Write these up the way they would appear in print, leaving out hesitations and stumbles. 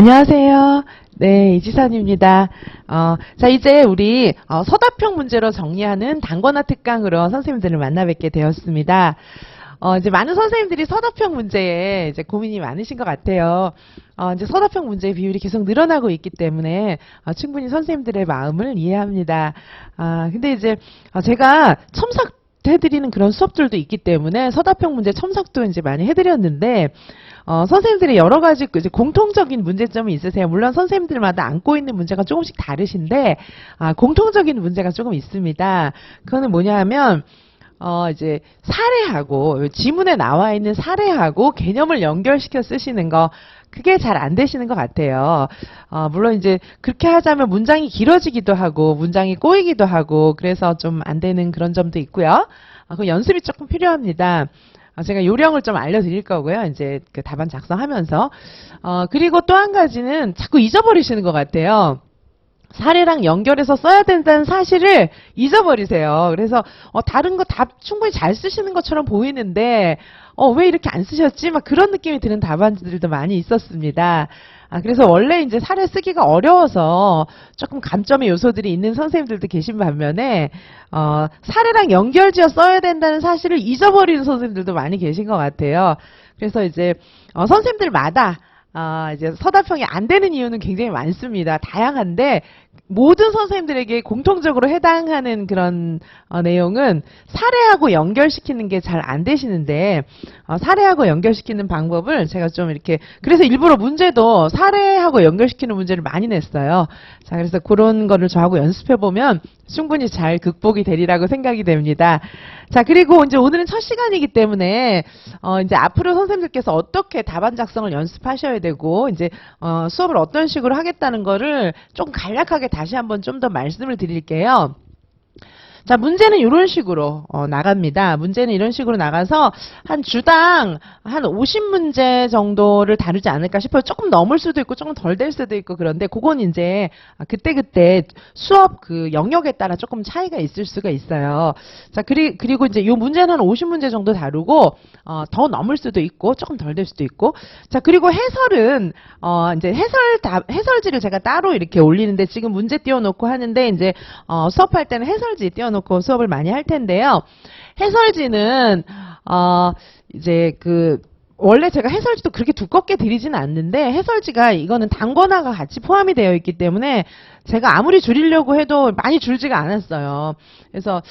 안녕하세요. 네, 이지선입니다. 자, 이제 우리 서답형 문제로 정리하는 단권화 특강으로 선생님들을 만나 뵙게 되었습니다. 이제 많은 선생님들이 서답형 문제에 이제 고민이 많으신 것 같아요. 이제 서답형 문제의 비율이 계속 늘어나고 있기 때문에 충분히 선생님들의 마음을 이해합니다. 근데 이제 제가 첨삭해드리는 그런 수업들도 있기 때문에 서답형 문제 첨삭도 이제 많이 해드렸는데 선생님들의 여러 가지 이제 공통적인 문제점이 있으세요. 물론 선생님들마다 안고 있는 문제가 조금씩 다르신데 공통적인 문제가 조금 있습니다. 그거는 뭐냐 하면 이제 사례하고 지문에 나와 있는 사례하고 개념을 연결시켜 쓰시는 거 그게 잘 안 되시는 것 같아요. 물론 이제 그렇게 하자면 문장이 길어지기도 하고 문장이 꼬이기도 하고 그래서 좀 안 되는 그런 점도 있고요. 그 연습이 조금 필요합니다. 제가 요령을 좀 알려드릴 거고요. 이제 그 답안 작성하면서. 그리고 또 한 가지는 자꾸 잊어버리시는 것 같아요. 사례랑 연결해서 써야 된다는 사실을 잊어버리세요. 그래서 다른 거 답 충분히 잘 쓰시는 것처럼 보이는데 왜 이렇게 안 쓰셨지? 막 그런 느낌이 드는 답안들도 많이 있었습니다. 그래서 원래 이제 사례 쓰기가 어려워서 조금 감점의 요소들이 있는 선생님들도 계신 반면에 사례랑 연결지어 써야 된다는 사실을 잊어버리는 선생님들도 많이 계신 것 같아요. 그래서 이제 선생님들마다 이제 서답형이 안 되는 이유는 굉장히 많습니다. 다양한데 모든 선생님들에게 공통적으로 해당하는 그런 내용은 사례하고 연결시키는 게 잘 안 되시는데 사례하고 연결시키는 방법을 제가 좀 이렇게 그래서 일부러 문제도 사례하고 연결시키는 문제를 많이 냈어요. 자, 그래서 그런 거를 저하고 연습해 보면 충분히 잘 극복이 되리라고 생각이 됩니다. 자, 그리고 이제 오늘은 첫 시간이기 때문에 이제 앞으로 선생님들께서 어떻게 답안 작성을 연습하셔야 되고 이제 수업을 어떤 식으로 하겠다는 거를 조금 간략하게 다시 한번 좀 더 말씀을 드릴게요. 자, 문제는 이런 식으로 나갑니다. 문제는 이런 식으로 나가서 한 주당 한 50문제 정도를 다루지 않을까 싶어요. 조금 넘을 수도 있고 조금 덜 될 수도 있고 그런데 그건 이제 그때그때 수업 그 영역에 따라 조금 차이가 있을 수가 있어요. 자, 그리고 이제 이 문제는 한 50문제 정도 다루고 더 넘을 수도 있고 조금 덜 될 수도 있고 자, 그리고 해설은 이제 해설지를 제가 따로 이렇게 올리는데 지금 문제 띄워놓고 하는데 이제 수업할 때는 해설지 띄워놓고 수업을 많이 할 텐데요. 해설지는 이제 원래 제가 해설지도 그렇게 두껍게 드리지는 않는데 해설지가 이거는 단권화가 같이 포함이 되어 있기 때문에 제가 아무리 줄이려고 해도 많이 줄지가 않았어요. 그래서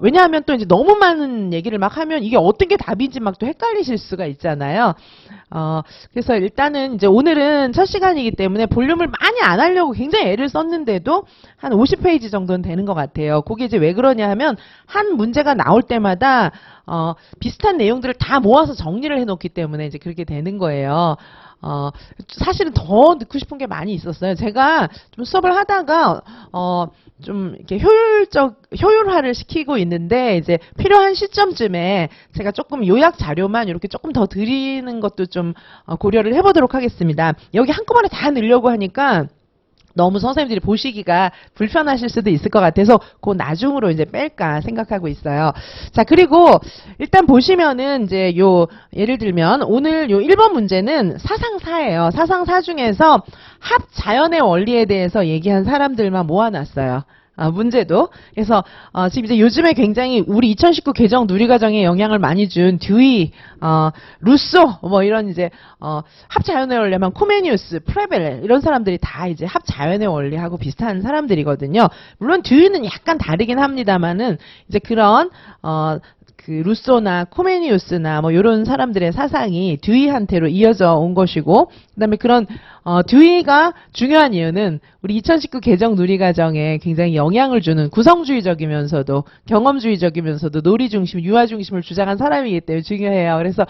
왜냐하면 또 이제 너무 많은 얘기를 막 하면 이게 어떤 게 답인지 막 또 헷갈리실 수가 있잖아요. 그래서 일단은 이제 오늘은 첫 시간이기 때문에 볼륨을 많이 안 하려고 굉장히 애를 썼는데도 한 50페이지 정도는 되는 것 같아요. 그게 이제 왜 그러냐 하면 한 문제가 나올 때마다 비슷한 내용들을 다 모아서 정리를 해놓기 때문에 이제 그렇게 되는 거예요. 사실은 더 넣고 싶은 게 많이 있었어요. 제가 좀 수업을 하다가 좀 이렇게 효율화를 시키고 있는데 이제 필요한 시점쯤에 제가 조금 요약 자료만 이렇게 조금 더 드리는 것도 좀 고려를 해보도록 하겠습니다. 여기 한꺼번에 다 넣으려고 하니까 너무 선생님들이 보시기가 불편하실 수도 있을 것 같아서 그 나중으로 이제 뺄까 생각하고 있어요. 자, 그리고 일단 보시면은 이제 예를 들면 오늘 1번 문제는 사상사예요. 사상사 중에서 합자연의 원리에 대해서 얘기한 사람들만 모아놨어요. 문제도. 그래서 지금 이제 요즘에 굉장히 우리 2019 개정 누리과정에 영향을 많이 준 듀이, 루소 뭐 이런 이제 합자연의 원리하면 코메니우스, 프레벨 이런 사람들이 다 이제 합자연의 원리하고 비슷한 사람들이거든요. 물론 듀이는 약간 다르긴 합니다만은 이제 그런 루소나 코메니우스나 뭐 이런 사람들의 사상이 듀이한테로 이어져 온 것이고 그다음에 그런 듀이가 중요한 이유는 우리 2019 개정 누리과정에 굉장히 영향을 주는 구성주의적이면서도 경험주의적이면서도 놀이 중심, 유아 중심을 주장한 사람이기 때문에 중요해요. 그래서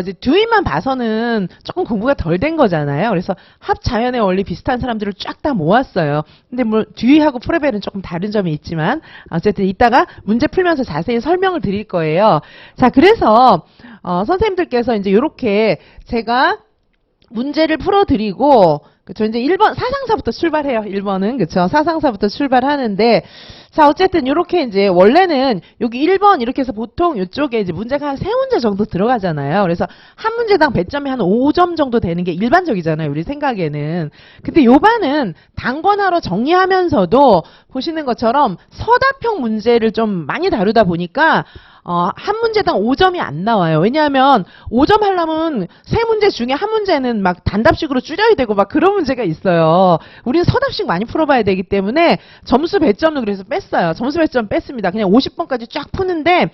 이제 듀이만 봐서는 조금 공부가 덜 된 거잖아요. 그래서 합자연의 원리 비슷한 사람들을 쫙 다 모았어요. 근데 뭐 듀이하고 프레벨은 조금 다른 점이 있지만 어쨌든 이따가 문제 풀면서 자세히 설명을 드릴 거예요. 자, 그래서 선생님들께서 이제 이렇게 제가 문제를 풀어드리고 그쵸. 이제 1번, 사상사부터 출발해요. 1번은. 그쵸. 사상사부터 출발하는데, 자, 어쨌든, 요렇게 이제, 원래는, 여기 1번, 이렇게 해서 보통 이쪽에 이제 문제가 한 3문제 정도 들어가잖아요. 그래서, 한 문제당 배점이 한 5점 정도 되는 게 일반적이잖아요. 우리 생각에는. 근데 요 반은, 단권화로 정리하면서도, 보시는 것처럼, 서답형 문제를 좀 많이 다루다 보니까, 한 문제당 5점이 안 나와요. 왜냐하면 5점 하려면 3문제 중에 한 문제는 막 단답식으로 줄여야 되고 막 그런 문제가 있어요. 우리는 서답식 많이 풀어봐야 되기 때문에 점수 배점을 그래서 뺐어요. 점수 배점 뺐습니다. 그냥 50번까지 쫙 푸는데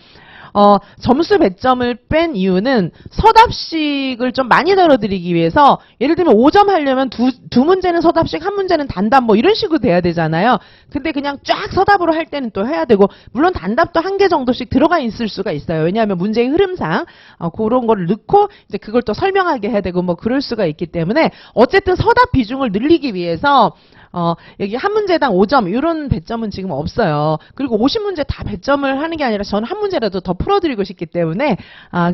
점수 배점을 뺀 이유는 서답식을 좀 많이 다뤄드리기 위해서 예를 들면 5점 하려면 두 문제는 서답식, 한 문제는 단답 뭐 이런 식으로 돼야 되잖아요. 근데 그냥 쫙 서답으로 할 때는 또 해야 되고 물론 단답도 한 개 정도씩 들어가 있을 수가 있어요. 왜냐하면 문제의 흐름상 그런 거를 넣고 이제 그걸 또 설명하게 해야 되고 뭐 그럴 수가 있기 때문에 어쨌든 서답 비중을 늘리기 위해서 여기 한 문제당 5점 이런 배점은 지금 없어요. 그리고 50문제 다 배점을 하는 게 아니라 저는 한 문제라도 더 풀어드리고 싶기 때문에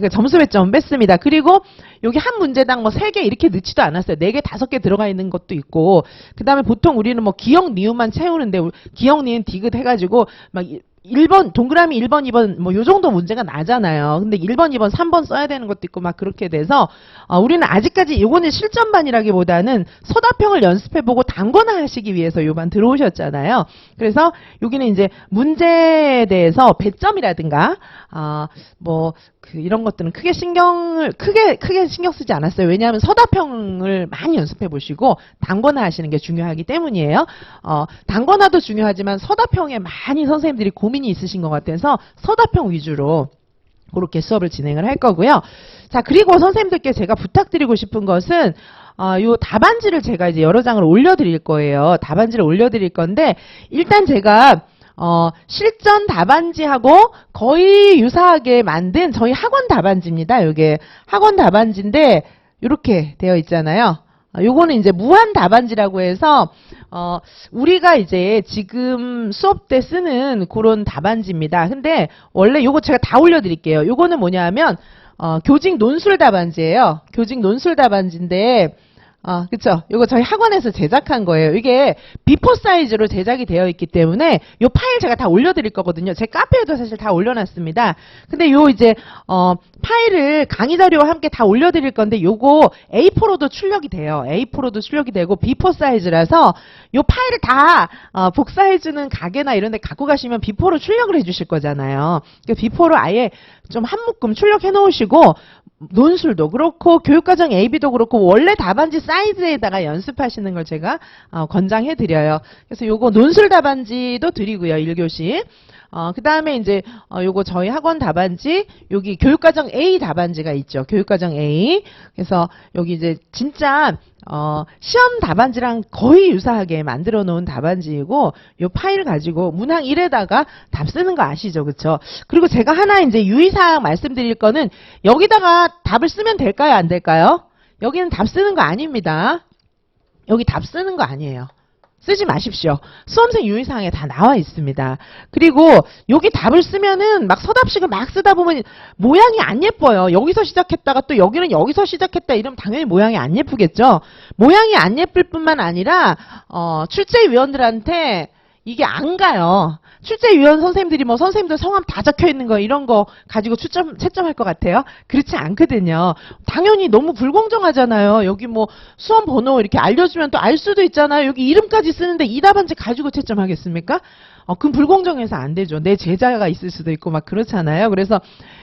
그 점수 배점 뺐습니다. 그리고 여기 한 문제당 뭐 3개 이렇게 넣지도 않았어요. 4개, 5개 들어가 있는 것도 있고 그 다음에 보통 우리는 뭐 기역, 니은만 채우는데 기역, 니은, 디귿 해가지고 막 1번, 동그라미 1번, 2번, 뭐, 요 정도 문제가 나잖아요. 근데 1번, 2번, 3번 써야 되는 것도 있고, 막 그렇게 돼서, 우리는 아직까지 요거는 실전반이라기보다는 서답형을 연습해보고 단권화 하시기 위해서 요반 들어오셨잖아요. 그래서 여기는 이제 문제에 대해서 배점이라든가, 이런 것들은 크게 신경 쓰지 않았어요. 왜냐하면 서답형을 많이 연습해 보시고 단권화 하시는 게 중요하기 때문이에요. 단권화도 중요하지만 서답형에 많이 선생님들이 고민이 있으신 것 같아서 서답형 위주로 그렇게 수업을 진행을 할 거고요. 자, 그리고 선생님들께 제가 부탁드리고 싶은 것은 요 답안지를 제가 이제 여러 장을 올려드릴 거예요. 답안지를 올려드릴 건데 일단 제가 실전 답안지하고 거의 유사하게 만든 저희 학원 답안지입니다. 이게 학원 답안지인데 이렇게 되어 있잖아요. 요거는 이제 무한 답안지라고 해서 우리가 이제 지금 수업 때 쓰는 그런 답안지입니다. 근데 원래 요거 제가 다 올려드릴게요. 요거는 뭐냐면 교직 논술 답안지예요. 교직 논술 답안지인데 그쵸. 이거 저희 학원에서 제작한 거예요. 이게 비포 사이즈로 제작이 되어 있기 때문에 요 파일 제가 다 올려드릴 거거든요. 제 카페에도 사실 다 올려놨습니다. 근데 요 이제, 파일을 강의 자료와 함께 다 올려드릴 건데 요거 A4로도 출력이 돼요. A4로도 출력이 되고 비포 사이즈라서 요 파일을 다, 복사해주는 가게나 이런 데 갖고 가시면 비포로 출력을 해주실 거잖아요. 그러니까 비포로 아예 좀 한 묶음 출력해 놓으시고 논술도 그렇고 교육과정 AB도 그렇고 원래 답안지 사이즈에다가 연습하시는 걸 제가 권장해 드려요. 그래서 요거 논술 답안지도 드리고요. 1교시. 그 다음에 이제 요거 저희 학원 답안지 여기 교육과정 A 답안지가 있죠. 교육과정 A. 그래서 여기 이제 진짜 시험 답안지랑 거의 유사하게 만들어 놓은 답안지이고 요 파일 가지고 문항 1에다가 답 쓰는 거 아시죠? 그쵸? 그리고 제가 하나 이제 유의사항 말씀드릴 거는 여기다가 답을 쓰면 될까요? 안 될까요? 여기는 답 쓰는 거 아닙니다. 여기 답 쓰는 거 아니에요. 쓰지 마십시오. 수험생 유의사항에 다 나와 있습니다. 그리고 여기 답을 쓰면은 막 서답식을 막 쓰다 보면 모양이 안 예뻐요. 여기서 시작했다가 또 여기는 여기서 시작했다 이러면 당연히 모양이 안 예쁘겠죠. 모양이 안 예쁠 뿐만 아니라 출제위원들한테 이게 안 가요. 출제위원 선생님들이 뭐 선생님들 성함 다 적혀 있는 거 이런 거 가지고 채점할 것 같아요? 그렇지 않거든요. 당연히 너무 불공정하잖아요. 여기 뭐 수험 번호 이렇게 알려주면 또 알 수도 있잖아요. 여기 이름까지 쓰는데 이 답안지 가지고 채점하겠습니까? 그럼 불공정해서 안 되죠. 내 제자가 있을 수도 있고 막 그렇잖아요. 그래서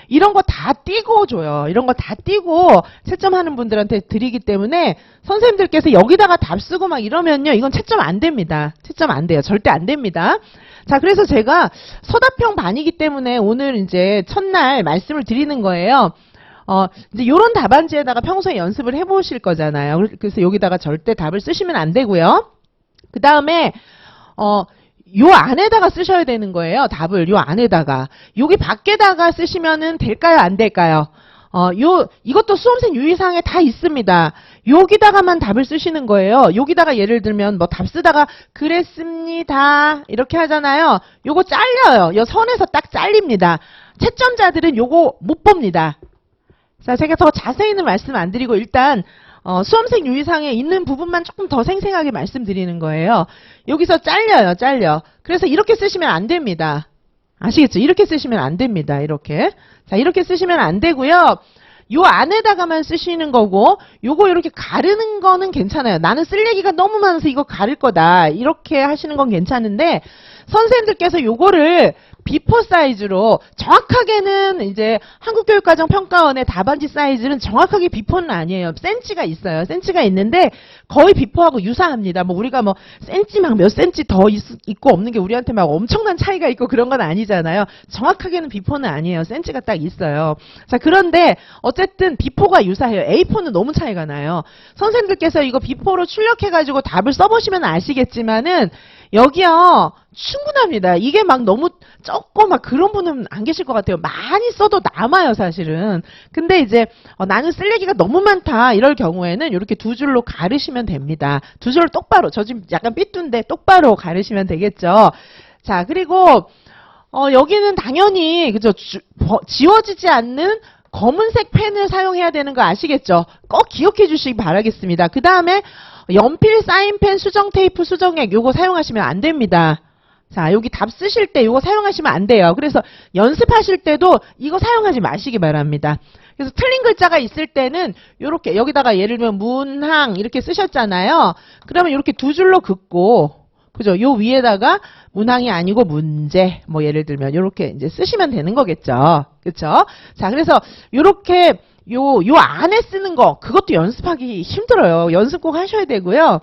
이런 거 다 띄고 줘요. 이런 거 다 띄고 채점하는 분들한테 드리기 때문에 선생님들께서 여기다가 답 쓰고 막 이러면요. 이건 채점 안 됩니다. 채점 안 돼요. 절대 안 됩니다. 자, 그래서 제가 서답형 반이기 때문에 오늘 이제 첫날 말씀을 드리는 거예요. 이제 요런 답안지에다가 평소에 연습을 해보실 거잖아요. 그래서 여기다가 절대 답을 쓰시면 안 되고요. 그 다음에, 요 안에다가 쓰셔야 되는 거예요. 답을 요 안에다가. 여기 밖에다가 쓰시면은 될까요? 안 될까요? 이것도 수험생 유의사항에 다 있습니다. 여기다가만 답을 쓰시는 거예요. 여기다가 예를 들면 뭐 답 쓰다가 그랬습니다. 이렇게 하잖아요. 요거 잘려요. 요 선에서 딱 잘립니다. 채점자들은 요거 못 봅니다. 자, 제가 더 자세히는 말씀 안 드리고 일단 수험생 유의사항에 있는 부분만 조금 더 생생하게 말씀드리는 거예요. 여기서 잘려요, 잘려. 그래서 이렇게 쓰시면 안 됩니다. 아시겠죠? 이렇게 쓰시면 안 됩니다. 이렇게. 자, 이렇게 쓰시면 안 되고요. 요 안에다가만 쓰시는 거고, 요거 이렇게 가르는 거는 괜찮아요. 나는 쓸 얘기가 너무 많아서 이거 가를 거다. 이렇게 하시는 건 괜찮은데, 선생님들께서 요거를 비포 사이즈로 정확하게는 이제 한국교육과정평가원의 답안지 사이즈는 정확하게 비포는 아니에요. 센치가 있어요. 센치가 있는데 거의 비포하고 유사합니다. 뭐 우리가 뭐 센치 막 몇 센치 더 있고 없는 게 우리한테 막 엄청난 차이가 있고 그런 건 아니잖아요. 정확하게는 비포는 아니에요. 센치가 딱 있어요. 자, 그런데 어쨌든 비포가 유사해요. A4는 너무 차이가 나요. 선생님들께서 이거 비포로 출력해가지고 답을 써보시면 아시겠지만은 여기요 충분합니다. 이게 막 너무 적고 막 그런 분은 안 계실 것 같아요. 많이 써도 남아요 사실은. 근데 이제 나는 쓸 얘기가 너무 많다 이럴 경우에는 이렇게 두 줄로 가르시면 됩니다. 두 줄로 똑바로, 저 지금 약간 삐뚤인데 똑바로 가르시면 되겠죠. 자, 그리고 여기는 당연히 그죠, 지워지지 않는 검은색 펜을 사용해야 되는 거 아시겠죠? 꼭 기억해 주시기 바라겠습니다. 그 다음에 연필, 사인펜, 수정 테이프, 수정액 요거 사용하시면 안 됩니다. 자, 여기 답 쓰실 때 요거 사용하시면 안 돼요. 그래서 연습하실 때도 이거 사용하지 마시기 바랍니다. 그래서 틀린 글자가 있을 때는 요렇게 여기다가 예를 들면 문항 이렇게 쓰셨잖아요. 그러면 이렇게 두 줄로 긋고 그죠? 요 위에다가 문항이 아니고 문제 뭐 예를 들면 요렇게 이제 쓰시면 되는 거겠죠. 그렇죠? 자, 그래서 요렇게 요 안에 쓰는 거 그것도 연습하기 힘들어요. 연습 꼭 하셔야 되고요.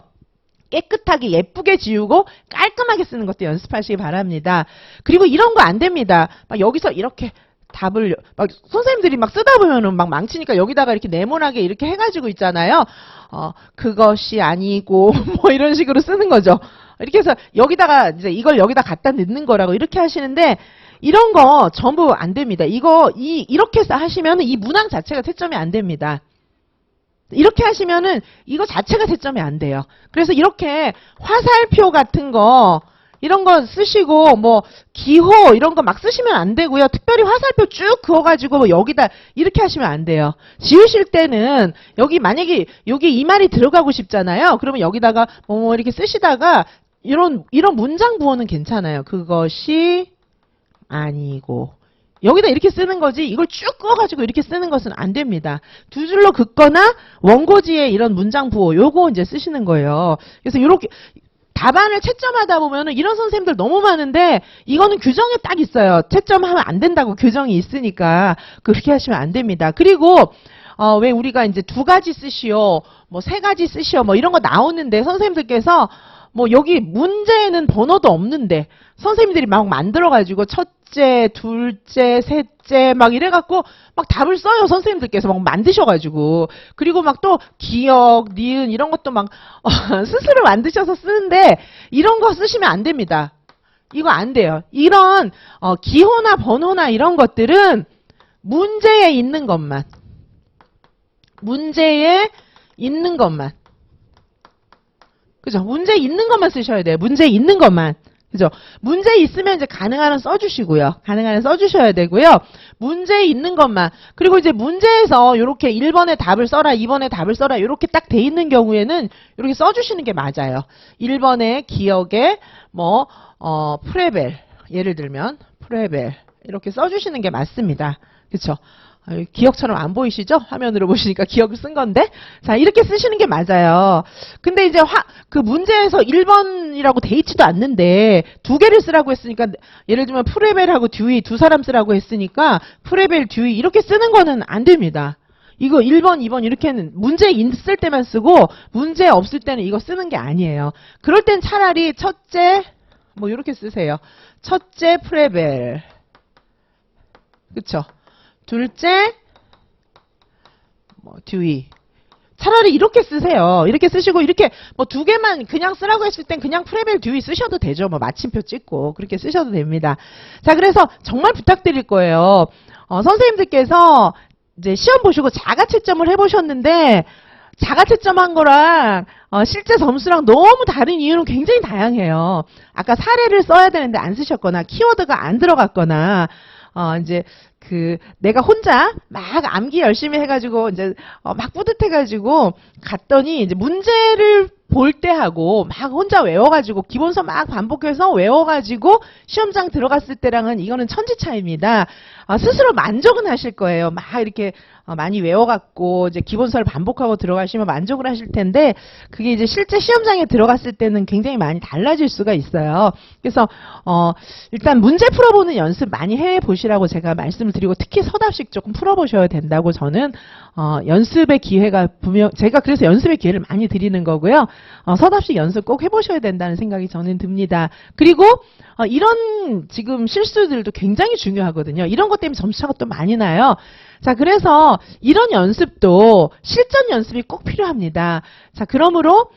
깨끗하게 예쁘게 지우고 깔끔하게 쓰는 것도 연습하시기 바랍니다. 그리고 이런 거 안 됩니다. 막 여기서 이렇게 답을 막 선생님들이 막 쓰다 보면은 막 망치니까 여기다가 이렇게 네모나게 이렇게 해가지고 있잖아요. 그것이 아니고 뭐 이런 식으로 쓰는 거죠. 이렇게 해서 여기다가 이제 이걸 여기다 갖다 넣는 거라고 이렇게 하시는데 이런 거 전부 안 됩니다. 이렇게 하시면은 이 문항 자체가 채점이 안 됩니다. 이렇게 하시면은 이거 자체가 채점이 안 돼요. 그래서 이렇게 화살표 같은 거 이런 거 쓰시고 뭐 기호 이런 거 막 쓰시면 안 되고요. 특별히 화살표 쭉 그어가지고 뭐 여기다 이렇게 하시면 안 돼요. 지우실 때는 여기 만약에 여기 이 말이 들어가고 싶잖아요. 그러면 여기다가 뭐 이렇게 쓰시다가 이런 문장 부호는 괜찮아요. 그것이 아니고 여기다 이렇게 쓰는 거지 이걸 쭉 그어가지고 이렇게 쓰는 것은 안 됩니다. 두 줄로 긋거나 원고지에 이런 문장 부호 요거 이제 쓰시는 거예요. 그래서 이렇게 답안을 채점하다 보면은 이런 선생님들 너무 많은데 이거는 규정에 딱 있어요. 채점하면 안 된다고 규정이 있으니까 그렇게 하시면 안 됩니다. 그리고 왜 우리가 이제 두 가지 쓰시오, 뭐 세 가지 쓰시오, 뭐 이런 거 나오는데 선생님들께서 뭐 여기 문제에는 번호도 없는데 선생님들이 막 만들어가지고 첫째, 둘째, 셋째 막 이래갖고 막 답을 써요. 선생님들께서 막 만드셔가지고 그리고 막 또 기억, 니은 이런 것도 막 스스로 만드셔서 쓰는데 이런 거 쓰시면 안 됩니다. 이거 안 돼요. 이런 기호나 번호나 이런 것들은 문제에 있는 것만 그죠? 문제에 있는 것만 쓰셔야 돼요. 문제에 있는 것만. 그죠? 문제 있으면 이제 가능한 한 써주시고요. 가능한 한 써주셔야 되고요. 문제에 있는 것만. 그리고 이제 문제에서 이렇게 1번에 답을 써라, 2번에 답을 써라 이렇게 딱 돼 있는 경우에는 이렇게 써주시는 게 맞아요. 1번에 기억에 뭐 프레벨 예를 들면 프레벨 이렇게 써주시는 게 맞습니다. 그렇죠? 기억처럼 안 보이시죠? 화면으로 보시니까 기억을 쓴 건데. 자, 이렇게 쓰시는 게 맞아요. 근데 이제 그 문제에서 1번이라고 돼 있지도 않는데 두 개를 쓰라고 했으니까 예를 들면 프레벨하고 듀이 두 사람 쓰라고 했으니까 프레벨, 듀이 이렇게 쓰는 거는 안 됩니다. 이거 1번, 2번 이렇게는 문제 있을 때만 쓰고 문제 없을 때는 이거 쓰는 게 아니에요. 그럴 땐 차라리 첫째 뭐 이렇게 쓰세요. 첫째 프레벨. 그쵸? 둘째 뭐 듀이. 차라리 이렇게 쓰세요. 이렇게 쓰시고 이렇게 뭐 두 개만 그냥 쓰라고 했을 땐 그냥 프레벨 듀이 쓰셔도 되죠. 뭐 마침표 찍고 그렇게 쓰셔도 됩니다. 자, 그래서 정말 부탁드릴 거예요. 선생님들께서 이제 시험 보시고 자가 채점을 해보셨는데 자가 채점한 거랑 실제 점수랑 너무 다른 이유는 굉장히 다양해요. 아까 사례를 써야 되는데 안 쓰셨거나 키워드가 안 들어갔거나 이제 내가 혼자 막 암기 열심히 해가지고 이제 막 뿌듯해가지고 갔더니 이제 문제를 볼 때 하고 막 혼자 외워가지고 기본서 막 반복해서 외워가지고 시험장 들어갔을 때랑은 이거는 천지 차이입니다. 스스로 만족은 하실 거예요. 막 이렇게 많이 외워갖고 이제 기본서를 반복하고 들어가시면 만족을 하실 텐데 그게 이제 실제 시험장에 들어갔을 때는 굉장히 많이 달라질 수가 있어요. 그래서 일단 문제 풀어보는 연습 많이 해보시라고 제가 말씀을 드리고 특히 서답식 조금 풀어보셔야 된다고 저는 연습의 기회가 분명 제가 그래서 연습의 기회를 많이 드리는 거고요. 서답식 연습 꼭 해보셔야 된다는 생각이 저는 듭니다. 그리고 이런 지금 실수들도 굉장히 중요하거든요. 이런 것 때문에 점수차가 또 많이 나요. 자, 그래서 이런 연습도 실전 연습이 꼭 필요합니다. 자, 그러므로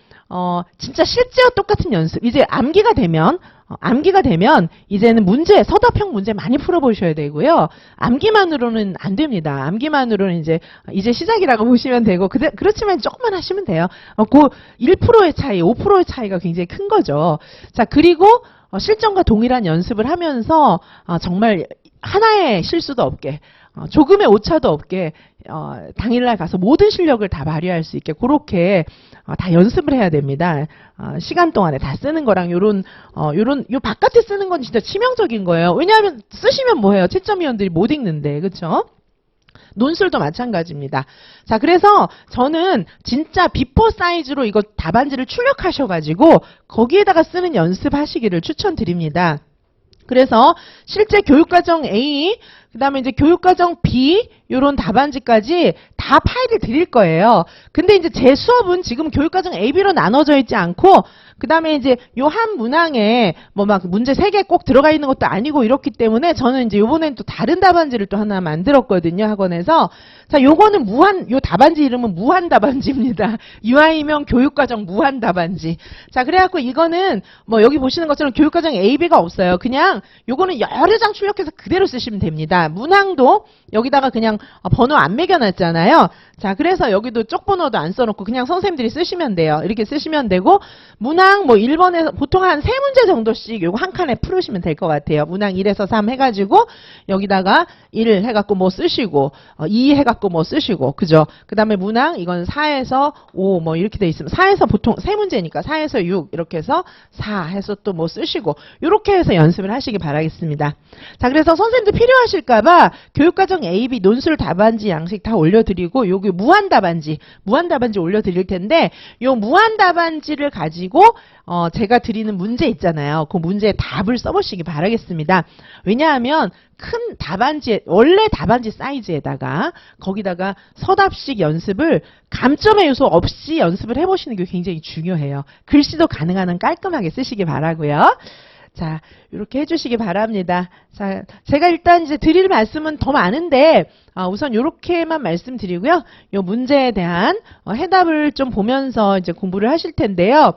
진짜 실제와 똑같은 연습. 이제 암기가 되면 이제는 문제, 서답형 문제 많이 풀어보셔야 되고요. 암기만으로는 안 됩니다. 암기만으로는 이제 시작이라고 보시면 되고, 그렇지만 조금만 하시면 돼요. 그 1%의 차이, 5%의 차이가 굉장히 큰 거죠. 자, 그리고 실전과 동일한 연습을 하면서 정말 하나의 실수도 없게, 조금의 오차도 없게 당일날 가서 모든 실력을 다 발휘할 수 있게 그렇게 다 연습을 해야 됩니다. 시간 동안에 다 쓰는 거랑 요런 바깥에 쓰는 건 진짜 치명적인 거예요. 왜냐하면 쓰시면 뭐해요? 채점위원들이 못 읽는데, 그렇죠? 논술도 마찬가지입니다. 자, 그래서 저는 진짜 비포 사이즈로 이거 답안지를 출력하셔가지고 거기에다가 쓰는 연습하시기를 추천드립니다. 그래서 실제 교육과정 A, 그 다음에 이제 교육과정 B, 요런 답안지까지 다 파일을 드릴 거예요. 근데 이제 제 수업은 지금 교육과정 A, B로 나눠져 있지 않고, 그 다음에 이제 요 한 문항에 뭐 막 문제 3개 꼭 들어가 있는 것도 아니고 이렇기 때문에 저는 이제 요번엔 또 다른 답안지를 또 하나 만들었거든요, 학원에서. 자, 요거는 요 답안지 이름은 무한 답안지입니다. 유아이명 교육과정 무한 답안지. 자, 그래갖고 이거는 뭐 여기 보시는 것처럼 교육과정 A, B가 없어요. 그냥 요거는 여러 장 출력해서 그대로 쓰시면 됩니다. 문항도 여기다가 그냥 번호 안 매겨놨잖아요. 자, 그래서 여기도 쪽번호도 안 써놓고 그냥 선생님들이 쓰시면 돼요. 이렇게 쓰시면 되고, 문항 뭐 1번에서 보통 한 3문제 정도씩 요거 한 칸에 풀으시면 될 것 같아요. 문항 1에서 3 해가지고 여기다가 1 해갖고 뭐 쓰시고 2 해갖고 뭐 쓰시고, 그죠? 그 다음에 문항 이건 4에서 5 뭐 이렇게 돼 있으면 4에서 보통 3문제니까 4에서 6 이렇게 해서 4 해서 또 뭐 쓰시고, 요렇게 해서 연습을 하시기 바라겠습니다. 자, 그래서 선생님들 필요하실까봐 교육과정 A, B 논술 답안지 양식 다 올려드리고 여기 무한 답안지 올려드릴 텐데, 요 무한 답안지를 가지고 제가 드리는 문제 있잖아요. 그 문제의 답을 써보시기 바라겠습니다. 왜냐하면 큰 답안지, 원래 답안지 사이즈에다가 거기다가 서답식 연습을 감점의 요소 없이 연습을 해보시는 게 굉장히 중요해요. 글씨도 가능한 한 깔끔하게 쓰시기 바라고요. 자, 이렇게 해주시기 바랍니다. 자, 제가 일단 이제 드릴 말씀은 더 많은데, 우선 이렇게만 말씀드리고요. 이 문제에 대한 해답을 좀 보면서 이제 공부를 하실 텐데요.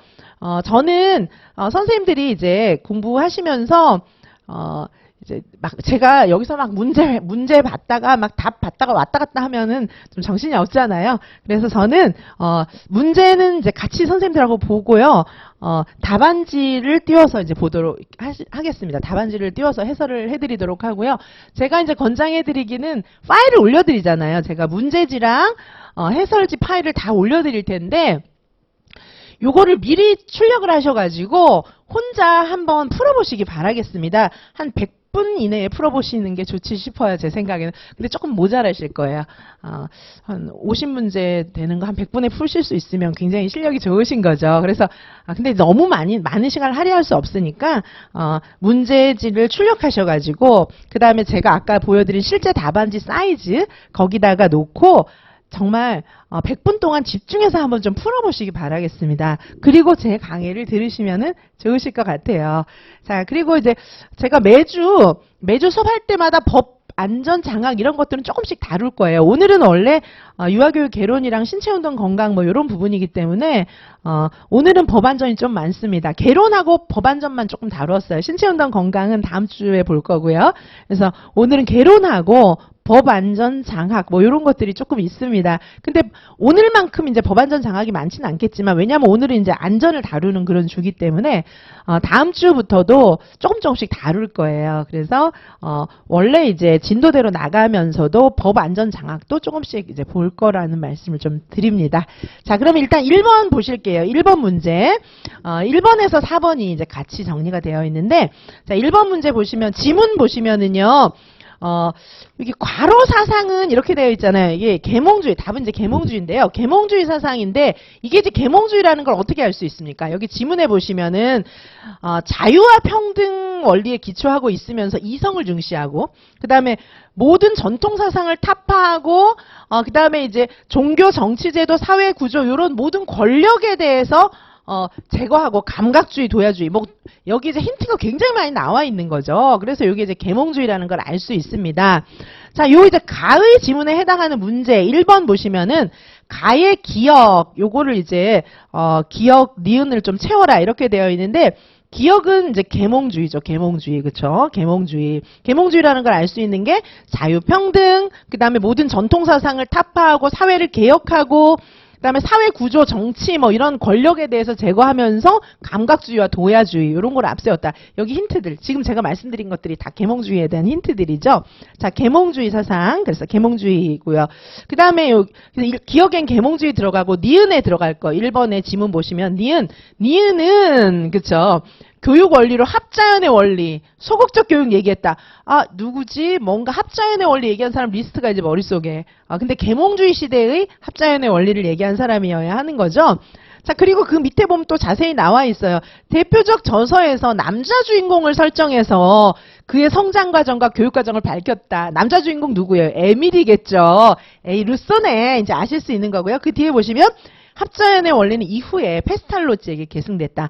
저는 선생님들이 이제 공부하시면서 이제 막 제가 여기서 막 문제 받다가 막 답 받다가 왔다 갔다 하면은 좀 정신이 없잖아요. 그래서 저는 문제는 이제 같이 선생님들하고 보고요. 답안지를 띄워서 이제 보도록 하겠습니다. 답안지를 띄워서 해설을 해드리도록 하고요. 제가 이제 권장해드리기는 파일을 올려드리잖아요. 제가 문제지랑 해설지 파일을 다 올려드릴 텐데, 요거를 미리 출력을 하셔가지고 혼자 한번 풀어보시기 바라겠습니다. 한 100분 이내에 풀어보시는 게 좋지 싶어요, 제 생각에는. 근데 조금 모자라실 거예요. 한 50문제 되는 거 한 100분에 푸실 수 있으면 굉장히 실력이 좋으신 거죠. 그래서 근데 너무 많은 시간을 할애할 수 없으니까 문제지를 출력하셔가지고 그 다음에 제가 아까 보여드린 실제 답안지 사이즈 거기다가 놓고 정말 100분 동안 집중해서 한번 좀 풀어보시기 바라겠습니다. 그리고 제 강의를 들으시면은 좋으실 것 같아요. 자, 그리고 이제 제가 매주 수업할 때마다 법 안전 장악 이런 것들은 조금씩 다룰 거예요. 오늘은 원래 유아교육 개론이랑 신체운동 건강 뭐 이런 부분이기 때문에 오늘은 법안전이 좀 많습니다. 개론하고 법안전만 조금 다뤘어요. 신체운동 건강은 다음 주에 볼 거고요. 그래서 오늘은 개론하고 법안전 장악 뭐 이런 것들이 조금 있습니다. 근데 오늘만큼 이제 법안전 장악이 많지는 않겠지만 왜냐하면 오늘은 이제 안전을 다루는 그런 주기 때문에 다음 주부터도 조금씩 다룰 거예요. 그래서 원래 이제 진도대로 나가면서도 법안전 장악도 조금씩 이제 볼 거라는 말씀을 좀 드립니다. 자, 그러면 일단 1번 보실게요. 1번 문제. 1번에서 4번이 이제 같이 정리가 되어 있는데, 자, 1번 문제 보시면, 지문 보시면은요, 여기 괄호 사상은 이렇게 되어 있잖아요. 이게 계몽주의, 답은 이제 계몽주의인데요. 계몽주의 사상인데, 이게 이제 계몽주의라는 걸 어떻게 알 수 있습니까? 여기 지문에 보시면은, 자유와 평등 원리에 기초하고 있으면서 이성을 중시하고, 그 다음에 모든 전통 사상을 타파하고, 그 다음에 이제 종교, 정치제도, 사회구조, 이런 모든 권력에 대해서 제거하고 감각주의, 도야주의, 뭐 여기 이제 힌트가 굉장히 많이 나와 있는 거죠. 그래서 여기 이제 계몽주의라는 걸 알 수 있습니다. 자, 요 이제 가의 지문에 해당하는 문제 1번 보시면은 가의 기억, 요거를 이제 기억 니은을 좀 채워라 이렇게 되어 있는데 기억은 이제 계몽주의죠. 계몽주의. 그쵸? 계몽주의. 계몽주의라는 걸 알 수 있는 게 자유평등, 그 다음에 모든 전통사상을 타파하고 사회를 개혁하고 그다음에 사회 구조, 정치 뭐 이런 권력에 대해서 제거하면서 감각주의와 도야주의 이런 걸 앞세웠다. 여기 힌트들. 지금 제가 말씀드린 것들이 다 계몽주의에 대한 힌트들이죠. 자, 계몽주의 사상. 그래서 계몽주의고요. 그다음에 기억엔 계몽주의 들어가고 니은에 들어갈 거. 1번에 지문 보시면 니은은 그쵸? 교육 원리로 합자연의 원리, 소극적 교육 얘기했다. 누구지? 뭔가 합자연의 원리 얘기한 사람 리스트가 이제 머릿속에. 근데 계몽주의 시대의 합자연의 원리를 얘기한 사람이어야 하는 거죠. 자, 그리고 그 밑에 보면 또 자세히 나와 있어요. 대표적 저서에서 남자 주인공을 설정해서 그의 성장 과정과 교육 과정을 밝혔다. 남자 주인공 누구예요? 에밀이겠죠. 루소네. 이제 아실 수 있는 거고요. 그 뒤에 보시면 합자연의 원리는 이후에 페스탈로치에게 계승됐다.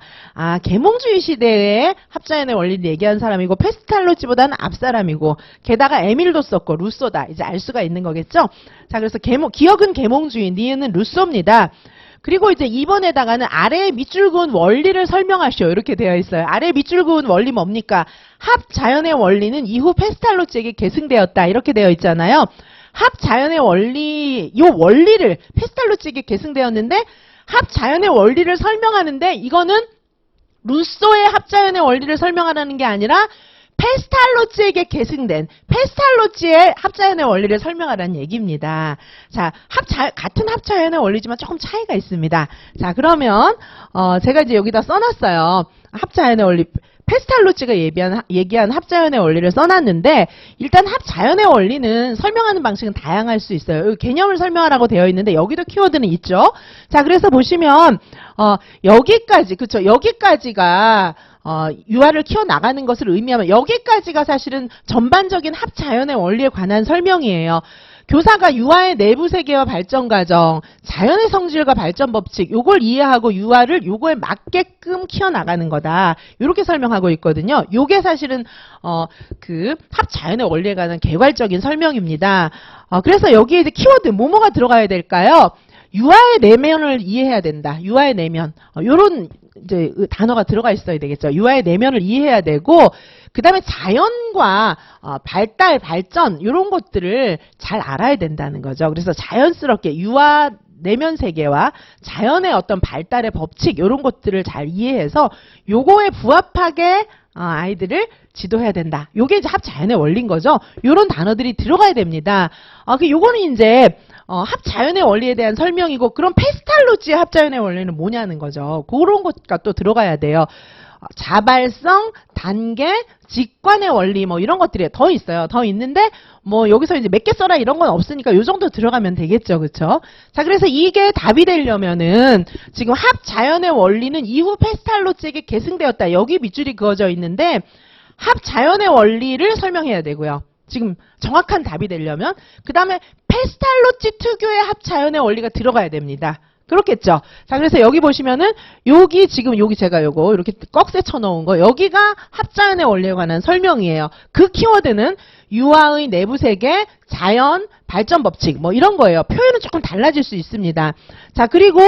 계몽주의 시대에 합자연의 원리를 얘기한 사람이고 페스탈로치보다는 앞사람이고 게다가 에밀도 썼고 루소다. 이제 알 수가 있는 거겠죠. 자, 그래서 기억은 계몽주의, 니은은 루소입니다. 그리고 이제 2번에다가는 아래의 밑줄 그은 원리를 설명하시오. 이렇게 되어 있어요. 아래의 밑줄 그은 원리 뭡니까? 합자연의 원리는 이후 페스탈로치에게 계승되었다. 이렇게 되어 있잖아요. 합자연의 원리, 요 원리를 페스탈로치에게 계승되었는데 합자연의 원리를 설명하는데 이거는 루소의 합자연의 원리를 설명하라는 게 아니라 페스탈로치에게 계승된 페스탈로치의 합자연의 원리를 설명하라는 얘기입니다. 자, 같은 합자연의 원리지만 조금 차이가 있습니다. 자, 그러면 제가 이제 여기다 써놨어요. 합자연의 원리. 페스탈로치가 얘기한 합자연의 원리를 써놨는데 일단 합자연의 원리는 설명하는 방식은 다양할 수 있어요. 개념을 설명하라고 되어 있는데 여기도 키워드는 있죠. 자, 그래서 보시면 여기까지 그쵸? 여기까지가 유아를 키워나가는 것을 의미하면 여기까지가 사실은 전반적인 합자연의 원리에 관한 설명이에요. 교사가 유아의 내부 세계와 발전 과정, 자연의 성질과 발전 법칙, 요걸 이해하고 유아를 요거에 맞게끔 키워나가는 거다. 이렇게 설명하고 있거든요. 요게 사실은 그 합자연의 원리에 관한 개괄적인 설명입니다. 그래서 여기에 이제 키워드 뭐뭐가 들어가야 될까요? 유아의 내면을 이해해야 된다. 유아의 내면. 요런 이제 단어가 들어가 있어야 되겠죠. 유아의 내면을 이해해야 되고 그 다음에 자연과 발달, 발전 이런 것들을 잘 알아야 된다는 거죠. 그래서 자연스럽게 유아 내면 세계와 자연의 어떤 발달의 법칙 이런 것들을 잘 이해해서 요거에 부합하게 아이들을 지도해야 된다. 요게 이제 합자연의 원리인 거죠. 요런 단어들이 들어가야 됩니다. 요거는 이제 합자연의 원리에 대한 설명이고 그럼 페스탈로치의 합자연의 원리는 뭐냐는 거죠. 그런 것가 또 들어가야 돼요. 자발성, 단계, 직관의 원리 뭐 이런 것들이 더 있어요. 더 있는데 뭐 여기서 이제 몇 개 써라 이런 건 없으니까 요 정도 들어가면 되겠죠. 그쵸? 자, 그래서 이게 답이 되려면은 지금 합자연의 원리는 이후 페스탈로치에게 계승되었다. 여기 밑줄이 그어져 있는데 합자연의 원리를 설명해야 되고요. 지금 정확한 답이 되려면 그 다음에 페스탈로치 특유의 합자연의 원리가 들어가야 됩니다. 그렇겠죠. 자, 그래서 여기 보시면은 여기 지금 여기 제가 요거 이렇게 꺽쇠 쳐놓은 거 여기가 합자연의 원리에 관한 설명이에요. 그 키워드는 유아의 내부 세계, 자연, 발전 법칙 뭐 이런 거예요. 표현은 조금 달라질 수 있습니다. 자, 그리고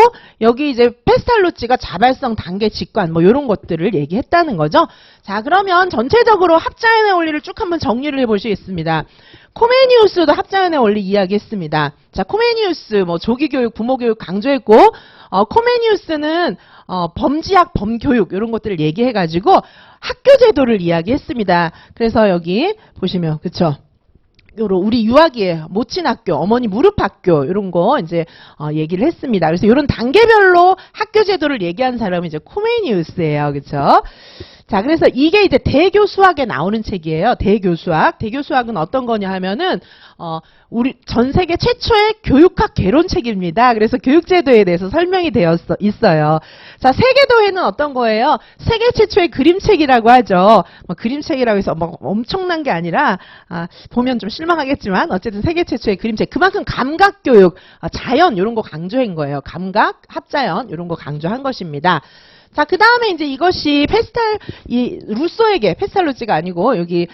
여기 이제 페스탈로치가 자발성, 단계, 직관 뭐 이런 것들을 얘기했다는 거죠. 자, 그러면 전체적으로 합자연의 원리를 쭉 한번 정리를 해보시겠습니다. 코메니우스도 합자연의 원리 이야기했습니다. 자, 코메니우스 뭐 조기교육, 부모교육 강조했고, 코메니우스는 범지학, 범교육 이런 것들을 얘기해가지고 학교 제도를 이야기했습니다. 그래서 여기 보시면 그쵸? 요런 우리 유아기에 모친 학교, 어머니 무릎 학교 이런 거 이제 얘기를 했습니다. 그래서 이런 단계별로 학교 제도를 얘기한 사람이 이제 코메니우스예요, 그렇죠? 자, 그래서 이게 이제 대교 수학에 나오는 책이에요. 대교 수학. 대교 수학은 어떤 거냐 하면은 우리 전 세계 최초의 교육학 개론책입니다. 그래서 교육제도에 대해서 설명이 있어요. 자, 세계도에는 어떤 거예요? 세계 최초의 그림책이라고 하죠. 그림책이라고 해서 엄청난 게 아니라 보면 좀 실망하겠지만 어쨌든 세계 최초의 그림책. 그만큼 감각교육, 자연 이런 거 강조한 거예요. 감각, 합자연 이런 거 강조한 것입니다. 자, 그 다음에 이제 이것이 루소에게, 페스탈로치가 아니고, 여기,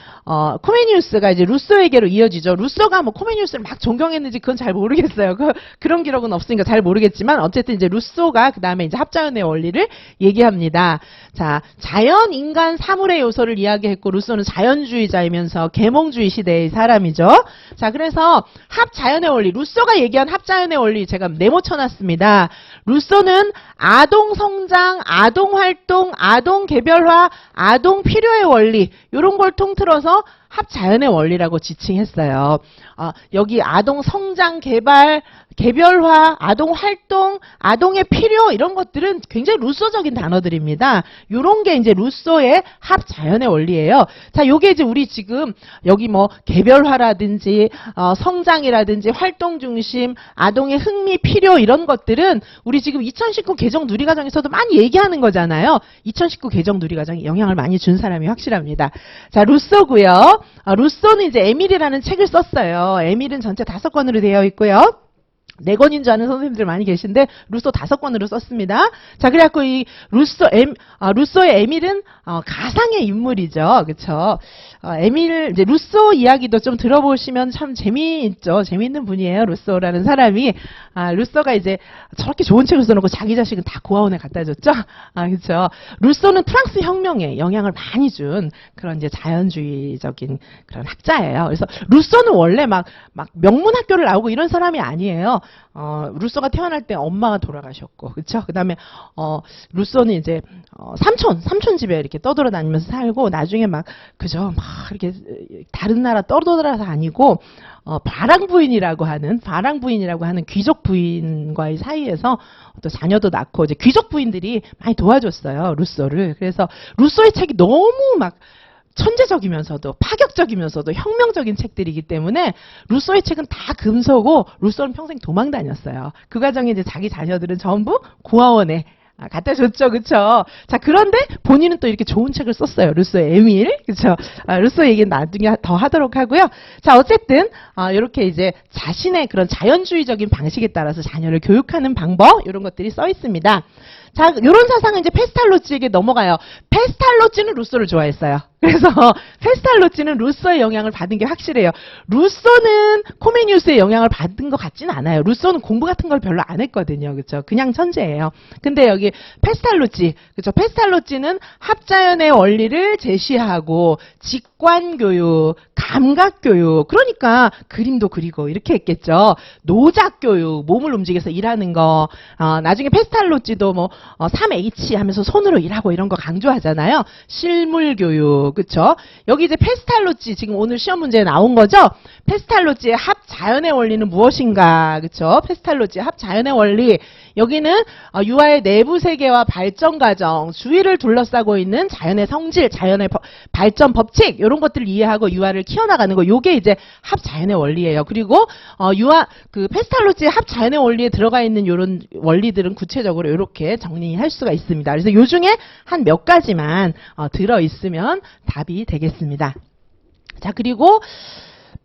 코메니우스가 이제 루소에게로 이어지죠. 루소가 뭐 코메니우스를 막 존경했는지 그건 잘 모르겠어요. 그런 기록은 없으니까 잘 모르겠지만, 어쨌든 이제 루소가 그 다음에 이제 합자연의 원리를 얘기합니다. 자, 자연, 인간, 사물의 요소를 이야기했고, 루소는 자연주의자이면서 계몽주의 시대의 사람이죠. 자, 그래서 합자연의 원리, 루소가 얘기한 합자연의 원리 제가 네모 쳐놨습니다. 루소는 아동 성장, 아동 활동, 아동 개별화, 아동 필요의 원리 이런 걸 통틀어서 합자연의 원리라고 지칭했어요. 여기 아동 성장, 개발, 개별화, 아동 활동, 아동의 필요 이런 것들은 굉장히 루소적인 단어들입니다. 이런 게 이제 루소의 합자연의 원리예요. 자, 요게 이제 우리 지금 여기 뭐 개별화라든지 성장이라든지 활동 중심, 아동의 흥미, 필요 이런 것들은 우리 지금 2019 개정 누리과정에서도 많이 얘기하는 거잖아요. 2019 개정 누리과정에 영향을 많이 준 사람이 확실합니다. 자, 루소고요. 루소는 이제 에밀이라는 책을 썼어요. 에밀은 전체 5권으로 되어 있고요. 4권인 줄 아는 선생님들 많이 계신데 루소 5권으로 썼습니다. 자, 그래갖고 이 루소의 에밀은 가상의 인물이죠, 그렇죠? 에밀 이제 루소 이야기도 좀 들어보시면 참 재미있죠. 재미있는 분이에요, 루소라는 사람이. 루소가 이제 저렇게 좋은 책을 써놓고 자기 자식은 다 고아원에 갖다 줬죠. 그렇죠. 루소는 프랑스 혁명에 영향을 많이 준 그런 이제 자연주의적인 그런 학자예요. 그래서 루소는 원래 막 명문 학교를 나오고 이런 사람이 아니에요. 루소가 태어날 때 엄마가 돌아가셨고, 그쵸? 그 다음에, 루소는 이제, 삼촌 집에 이렇게 떠돌아다니면서 살고, 나중에 그죠? 이렇게, 다른 나라 떠돌아다니고, 바랑부인이라고 하는 귀족 부인과의 사이에서 또 자녀도 낳고, 이제 귀족 부인들이 많이 도와줬어요, 루소를. 그래서, 루소의 책이 너무 천재적이면서도 파격적이면서도 혁명적인 책들이기 때문에 루소의 책은 다 금서고 루소는 평생 도망 다녔어요. 그 과정에 이제 자기 자녀들은 전부 고아원에 갖다 줬죠, 그쵸? 자, 그런데 본인은 또 이렇게 좋은 책을 썼어요. 루소의 에밀, 그쵸? 루소 얘기는 나중에 더 하도록 하고요. 자, 어쨌든 이렇게 이제 자신의 그런 자연주의적인 방식에 따라서 자녀를 교육하는 방법 이런 것들이 써 있습니다. 자, 이런 사상은 이제 페스탈로치에게 넘어가요. 페스탈로치는 루소를 좋아했어요. 그래서 페스탈로치는 루소의 영향을 받은 게 확실해요. 루소는 코메니우스의 영향을 받은 것 같지는 않아요. 루소는 공부 같은 걸 별로 안 했거든요. 그렇죠? 그냥 천재예요. 근데 여기 페스탈로치, 그렇죠? 페스탈로치는 합자연의 원리를 제시하고 직관교육, 감각교육, 그러니까 그림도 그리고 이렇게 했겠죠. 노작교육, 몸을 움직여서 일하는 거, 나중에 페스탈로치도 뭐 3H 하면서 손으로 일하고 이런 거 강조하잖아요. 실물교육, 그쵸? 여기 이제 페스탈로치, 지금 오늘 시험 문제에 나온 거죠? 페스탈로치의 합자연의 원리는 무엇인가, 그쵸? 페스탈로치의 합자연의 원리. 여기는 유아의 내부 세계와 발전 과정, 주위를 둘러싸고 있는 자연의 성질, 자연의 발전 법칙, 이런 것들을 이해하고 유아를 키워나가는 거, 요게 이제 합자연의 원리예요. 그리고 페스탈로치의 합자연의 원리에 들어가 있는 이런 원리들은 구체적으로 이렇게 정리할 수가 있습니다. 그래서 요 중에 한 몇 가지만 들어있으면 답이 되겠습니다. 자, 그리고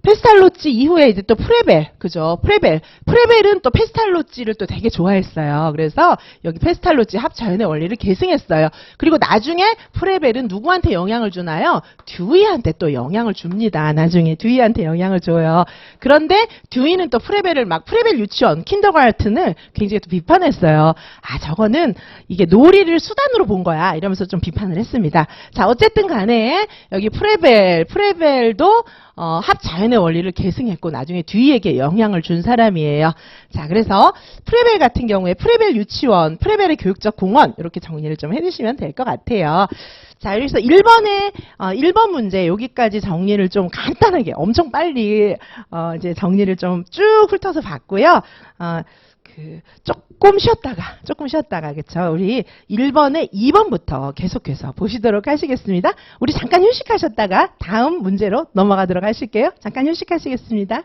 페스탈로찌 이후에 이제 또 프레벨, 그죠? 프레벨은 또 페스탈로찌를 또 되게 좋아했어요. 그래서 여기 페스탈로찌 합자연의 원리를 계승했어요. 그리고 나중에 프레벨은 누구한테 영향을 주나요? 듀이한테 또 영향을 줍니다. 나중에 듀이한테 영향을 줘요. 그런데 듀이는 또 프레벨 유치원, 킨더가르튼을 굉장히 또 비판했어요. 아, 저거는 이게 놀이를 수단으로 본 거야. 이러면서 좀 비판을 했습니다. 자, 어쨌든 간에 여기 프레벨도 합자연의 원리를 계승했고 나중에 듀이에게 영향을 준 사람이에요. 자, 그래서 프레벨 같은 경우에 프레벨 유치원, 프레벨의 교육적 공헌 이렇게 정리를 좀 해주시면 될 것 같아요. 자, 그래서 1번 문제 여기까지 정리를 좀 간단하게 엄청 빨리 이제 정리를 좀 쭉 훑어서 봤고요. 조금 쉬었다가 그쵸? 우리 1번에 2번부터 계속해서 보시도록 하시겠습니다. 우리 잠깐 휴식하셨다가 다음 문제로 넘어가도록 하실게요. 잠깐 휴식하시겠습니다.